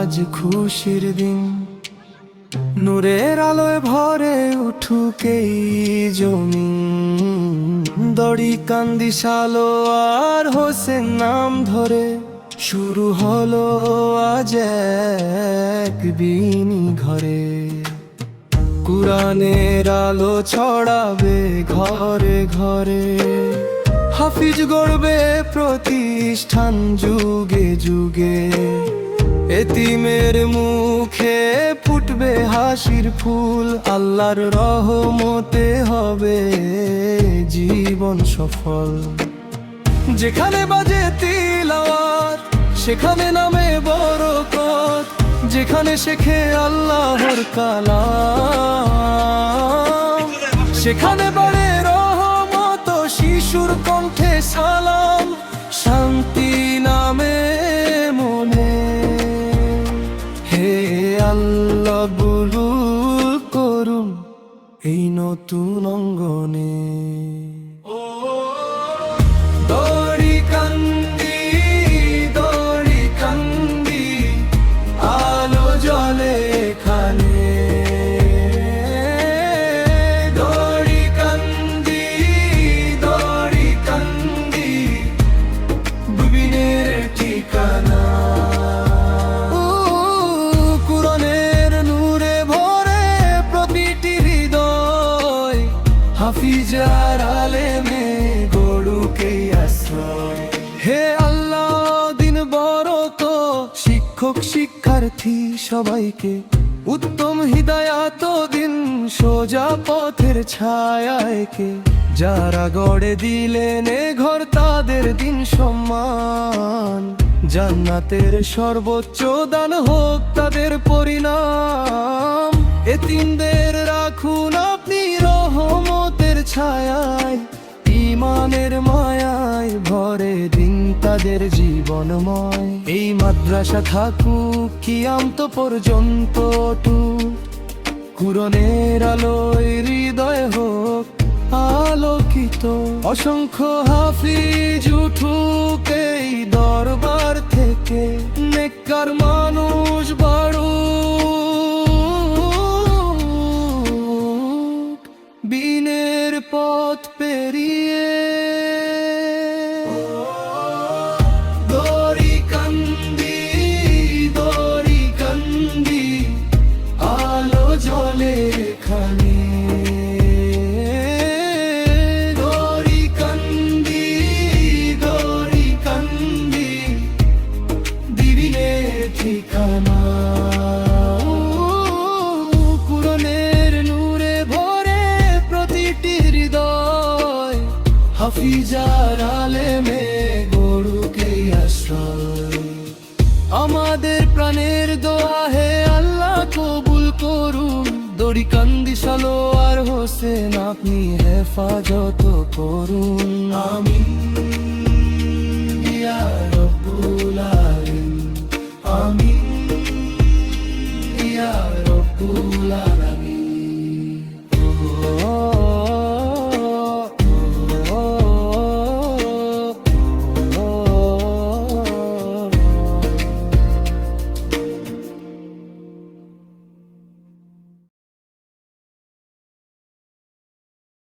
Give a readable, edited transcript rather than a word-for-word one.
আজ খুশির দিন, নূরের আলোয় ভরে উঠুক এই জমিন। দড়ি কান্দি সালোয়ার হোসেন নাম ধরে শুরু হলো আজ এক বিনি ঘরে। কুরআনের আলো ছড়াবে ঘরে ঘরে, হাফিজ গড়বে প্রতিষ্ঠান যুগে যুগে। এতিমের মুখে ফুটবে হাসির ফুল, আল্লাহর রহমতে হবে জীবন সফল। যেখানে বাজে তিলাওয়াত সেখানে নামে বরকত, যেখানে শেখে আল্লাহর কালাম সেখানে বাড়ে রহমত, শিশুর কণ্ঠে সালাম, শান্তি নামে মনে। হে আল্লাহ বুলুল করুন এই নতুন অঙ্গনে। দড়ি কান্দি দড়ি কান্দি আলো জ্বলে এখানে। দড়ি কান্দি দড়ি কান্দি বিবিনের ঠিকানা। কুরআনের নূরে ভরে প্রতিটি হৃদয়, হাফিজার আলেমে গড়ুক এই আশ্রয়। হে আল্লাহ দিন বরকত, শিক্ষক শিক্ষার্থী সবাইকে উত্তম হিদায়াত দিন, সোজা পথের ছায়াকে। যারা গড়ে দিলেন এ ঘর তাদের দিন সম্মান, জান্নাতের সর্বোচ্চ দান হোক তাদের পরিণাম। এতিমদের রাখুন আপনি রহমতের ছায়ায়, ইমানের মায়ায় ভরে দিন তাদের জীবনময়। এই মাদ্রাসা থাকুক কিয়ামত পর্যন্ত, কুরআনের আলোয় হৃদয় হোক আলোকিত। অসংখ্য হাফিজ উঠুক এই দরবার থেকে, নেককার মানুষ বাড়ুক বিনের পথ পেরিয়ে। দড়ি কান্দি দড়ি কান্দি আলো জ্বলে এখানে। দড়ি কান্দি দড়ি কান্দি দিবিনের ঠিকানা। কুরআনের নূরে ভরে প্রতিটি হৃদয়, হাফিজার আলেমে গড়ুক এই আশ্রয়। আমাদের প্রাণের দোয়া হে আল্লাহ কবুল করুন, দড়ি কান্দি সালোয়ার হোসেন আপনি হেফাজত করুন। আমিন ইয়া রাব্বুল